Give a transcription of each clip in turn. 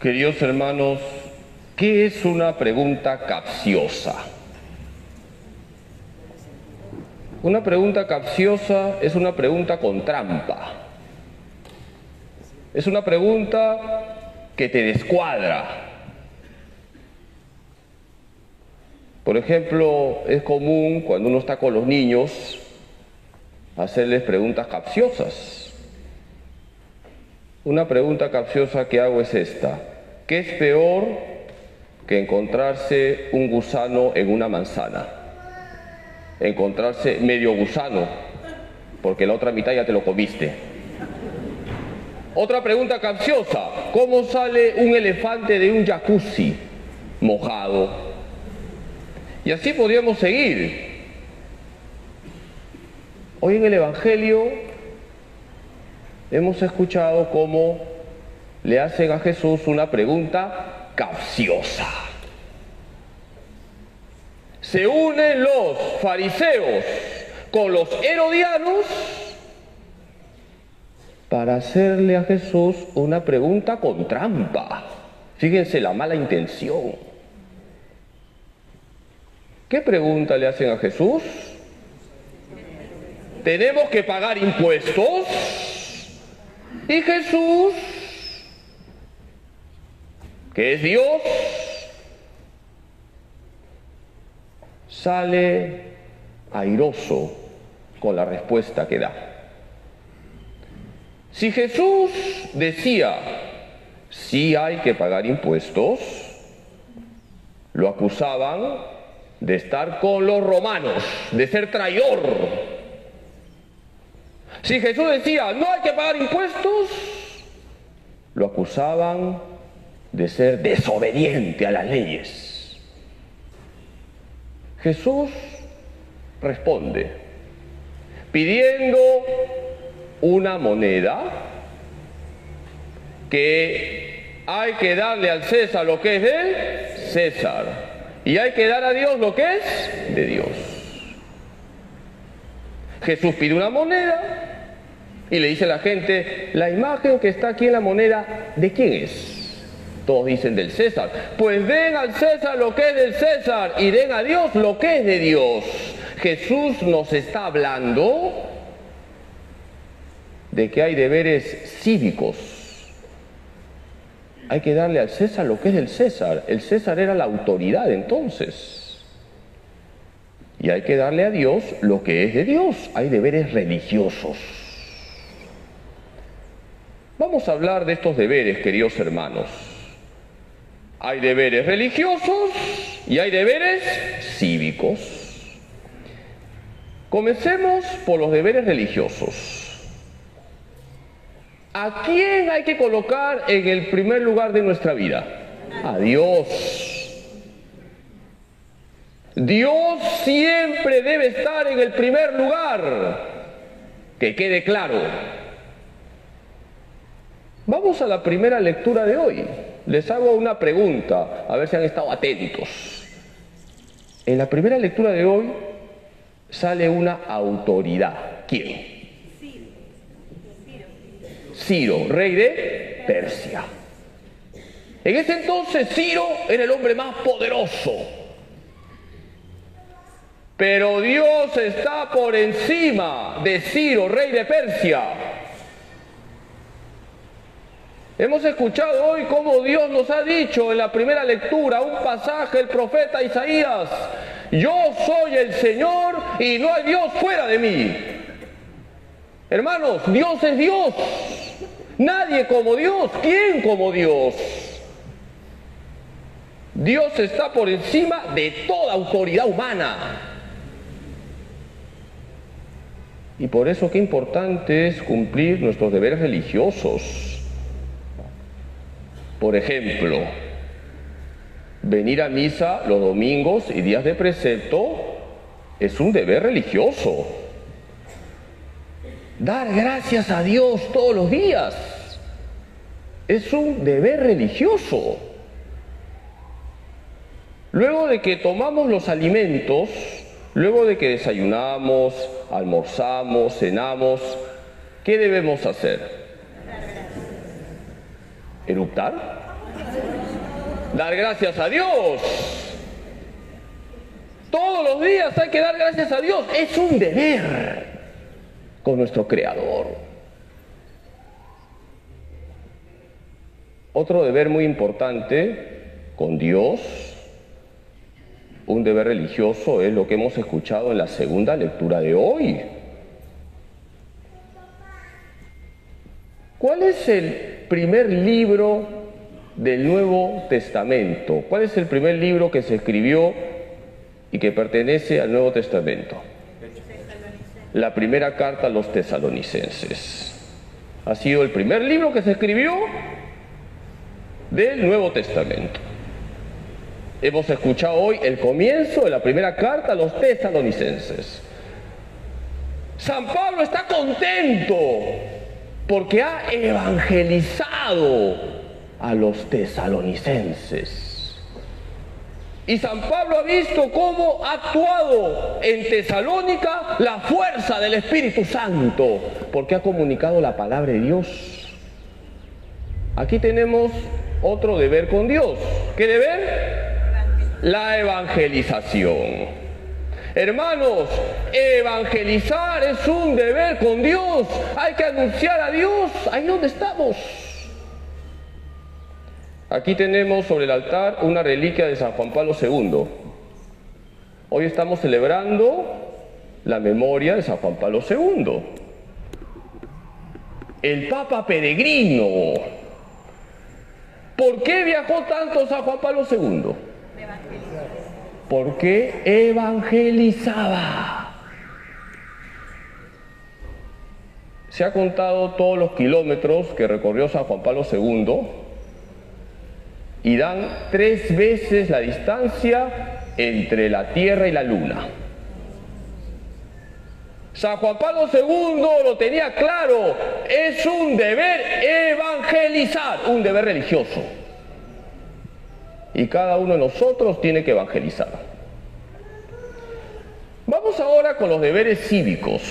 Queridos hermanos, ¿qué es una pregunta capciosa? Una pregunta capciosa es una pregunta con trampa. Es una pregunta que te descuadra. Por ejemplo, es común cuando uno está con los niños hacerles preguntas capciosas. Una pregunta capciosa que hago es esta: ¿qué es peor que encontrarse un gusano en una manzana? Encontrarse medio gusano, porque la otra mitad ya te lo comiste. Otra pregunta capciosa: ¿cómo sale un elefante de un jacuzzi mojado? Y así podríamos seguir. Hoy en el Evangelio hemos escuchado cómo le hacen a Jesús una pregunta capciosa. Se unen los fariseos con los herodianos para hacerle a Jesús una pregunta con trampa. Fíjense la mala intención. ¿Qué pregunta le hacen a Jesús? ¿Tenemos que pagar impuestos? Y Jesús, que es Dios, sale airoso con la respuesta que da. Si Jesús decía, sí hay que pagar impuestos, lo acusaban de estar con los romanos, de ser traidor. Si Jesús decía, no hay que pagar impuestos, lo acusaban de ser desobediente a las leyes. Jesús responde pidiendo una moneda, que hay que darle al César lo que es de César y hay que dar a Dios lo que es de Dios. Jesús pide una moneda y le dice a la gente, la imagen que está aquí en la moneda, ¿de quién es? Todos dicen del César. Pues den al César lo que es del César y den a Dios lo que es de Dios. Jesús nos está hablando de que hay deberes cívicos. Hay que darle al César lo que es del César. El César era la autoridad entonces. Y hay que darle a Dios lo que es de Dios. Hay deberes religiosos. Vamos a hablar de estos deberes, queridos hermanos. Hay deberes religiosos y hay deberes cívicos. Comencemos por los deberes religiosos. ¿A quién hay que colocar en el primer lugar de nuestra vida? A Dios. Dios siempre debe estar en el primer lugar. Que quede claro. Vamos a la primera lectura de hoy. Les hago una pregunta, a ver si han estado atentos. En la primera lectura de hoy sale una autoridad. ¿Quién? Ciro, rey de Persia. En ese entonces Ciro era el hombre más poderoso. Pero Dios está por encima de Ciro, rey de Persia. Hemos escuchado hoy cómo Dios nos ha dicho en la primera lectura, un pasaje del profeta Isaías: yo soy el Señor y no hay Dios fuera de mí. Hermanos, Dios es Dios. Nadie como Dios. ¿Quién como Dios? Dios está por encima de toda autoridad humana. Y por eso qué importante es cumplir nuestros deberes religiosos. Por ejemplo, venir a misa los domingos y días de precepto es un deber religioso. Dar gracias a Dios todos los días es un deber religioso. Luego de que tomamos los alimentos, luego de que desayunamos, almorzamos, cenamos, ¿qué debemos hacer? ¿Eructar? Dar gracias a Dios. Todos los días hay que dar gracias a Dios. Es un deber con nuestro Creador. Otro deber muy importante con Dios, un deber religioso, es lo que hemos escuchado en la segunda lectura de hoy. ¿Cuál es el primer libro del Nuevo Testamento? ¿Cuál es el primer libro que se escribió y que pertenece al Nuevo Testamento? La primera carta a los tesalonicenses. Ha sido el primer libro que se escribió del Nuevo Testamento. Hemos escuchado hoy el comienzo de la primera carta a los tesalonicenses. San Pablo está contento porque ha evangelizado a los tesalonicenses. Y San Pablo ha visto cómo ha actuado en Tesalónica la fuerza del Espíritu Santo, porque ha comunicado la palabra de Dios. Aquí tenemos otro deber con Dios. ¿Qué deber? La evangelización. Hermanos, evangelizar es un deber con Dios. Hay que anunciar a Dios ahí donde estamos. Aquí tenemos sobre el altar una reliquia de San Juan Pablo II. Hoy estamos celebrando la memoria de San Juan Pablo II. El Papa peregrino. ¿Por qué viajó tanto San Juan Pablo II? Porque evangelizaba. Se ha contado todos los kilómetros que recorrió San Juan Pablo II y dan 3 veces la distancia entre la Tierra y la Luna. San Juan Pablo II lo tenía claro, es un deber evangelizar, un deber religioso. Y cada uno de nosotros tiene que evangelizar. Vamos ahora con los deberes cívicos,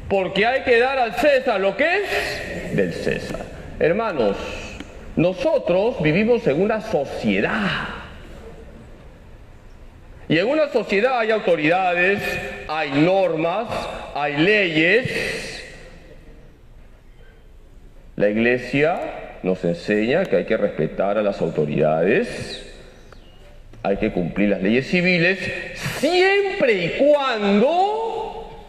porque hay que dar al César lo que es del César. Hermanos, nosotros vivimos en una sociedad. Y en una sociedad hay autoridades, hay normas, hay leyes. La Iglesia nos enseña que hay que respetar a las autoridades, hay que cumplir las leyes civiles, siempre y cuando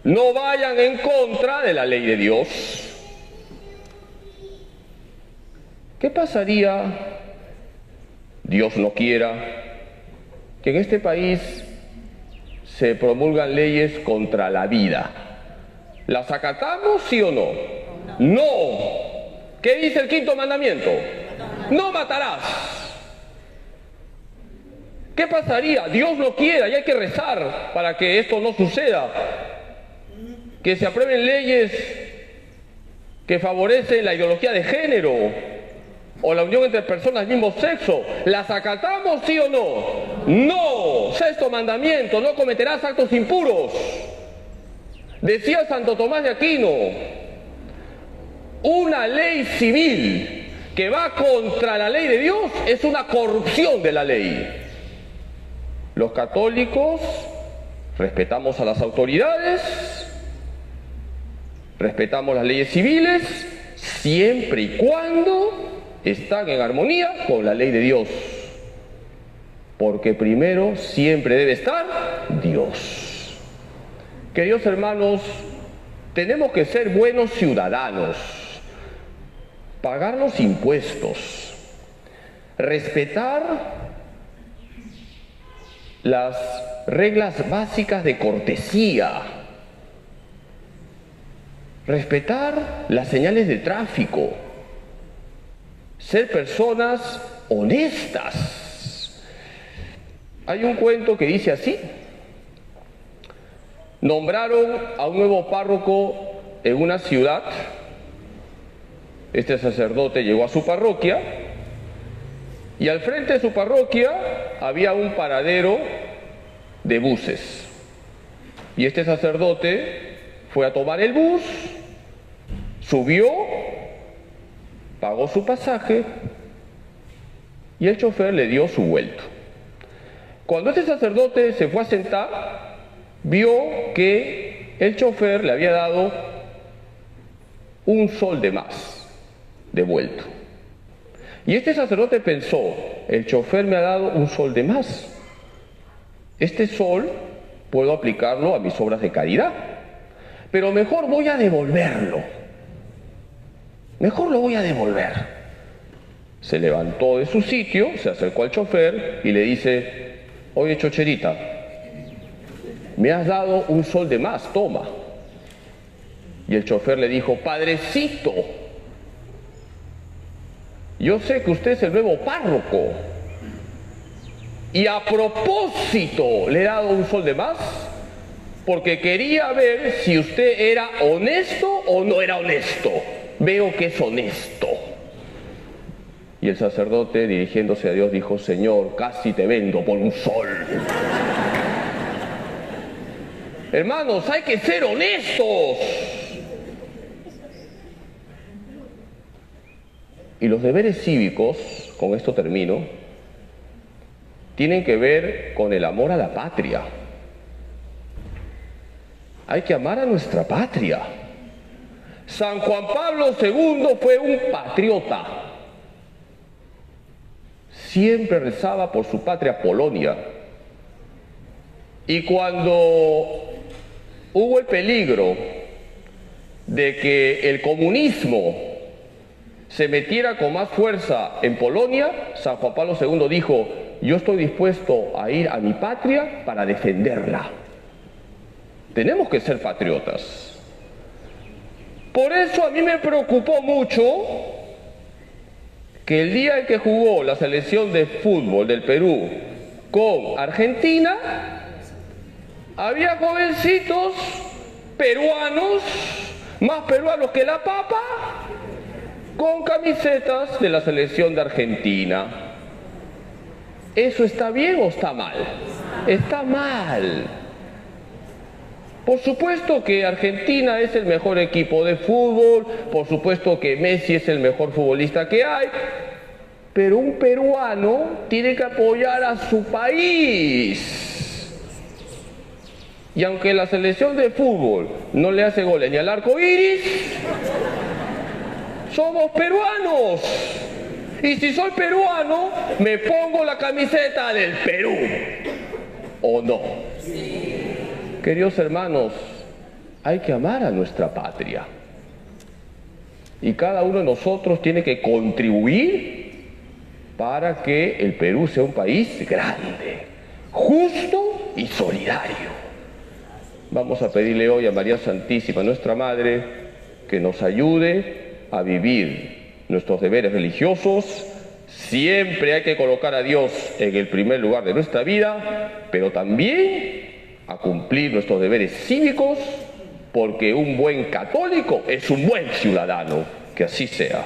no vayan en contra de la ley de Dios. ¿Qué pasaría, Dios no quiera, que en este país se promulgan leyes contra la vida? ¿Las acatamos, sí o no? No. ¿Qué dice el 5.º mandamiento? No matarás. ¿Qué pasaría? Dios no quiera y hay que rezar para que esto no suceda. Que se aprueben leyes que favorecen la ideología de género o la unión entre personas del mismo sexo. ¿Las acatamos, sí o no? No. 6.º mandamiento, no cometerás actos impuros. Decía Santo Tomás de Aquino, una ley civil que va contra la ley de Dios es una corrupción de la ley. Los católicos respetamos a las autoridades, respetamos las leyes civiles, siempre y cuando están en armonía con la ley de Dios. Porque primero siempre debe estar Dios. Queridos hermanos, tenemos que ser buenos ciudadanos, pagar los impuestos, respetar las reglas básicas de cortesía, respetar las señales de tráfico, ser personas honestas. Hay un cuento que dice así: nombraron a un nuevo párroco en una ciudad. Este sacerdote llegó a su parroquia y al frente de su parroquia había un paradero de buses. Y este sacerdote fue a tomar el bus, subió, pagó su pasaje y el chofer le dio su vuelto. Cuando este sacerdote se fue a sentar, vio que el chofer le había dado un sol de más de vuelto. Y este sacerdote pensó, el chofer me ha dado un sol de más. Este sol puedo aplicarlo a mis obras de caridad, pero mejor voy a devolverlo. Mejor lo voy a devolver. Se levantó de su sitio, se acercó al chofer y le dice, oye chocherita, me has dado un sol de más, toma. Y el chofer le dijo, padrecito, yo sé que usted es el nuevo párroco y a propósito le he dado un sol de más porque quería ver si usted era honesto o no era honesto. Veo que es honesto. Y el sacerdote, dirigiéndose a Dios, dijo, Señor, casi te vendo por un sol. Hermanos, hay que ser honestos. Y los deberes cívicos, con esto termino, tienen que ver con el amor a la patria. Hay que amar a nuestra patria. San Juan Pablo II fue un patriota. Siempre rezaba por su patria Polonia. Y cuando hubo el peligro de que el comunismo se metiera con más fuerza en Polonia, San Juan Pablo II dijo, yo estoy dispuesto a ir a mi patria para defenderla. Tenemos que ser patriotas. Por eso a mí me preocupó mucho que el día en que jugó la selección de fútbol del Perú con Argentina, había jovencitos peruanos, más peruanos que la papa, con camisetas de la selección de Argentina. ¿Eso está bien o está mal? Está mal. Por supuesto que Argentina es el mejor equipo de fútbol, por supuesto que Messi es el mejor futbolista que hay, pero un peruano tiene que apoyar a su país. Y aunque la selección de fútbol no le hace goles ni al arco iris, somos peruanos. Y si soy peruano, me pongo la camiseta del Perú. ¿O no? Queridos hermanos, hay que amar a nuestra patria. Y cada uno de nosotros tiene que contribuir para que el Perú sea un país grande, justo y solidario. Vamos a pedirle hoy a María Santísima, nuestra Madre, que nos ayude a vivir nuestros deberes religiosos. Siempre hay que colocar a Dios en el primer lugar de nuestra vida, pero también a cumplir nuestros deberes cívicos, porque un buen católico es un buen ciudadano. Que así sea.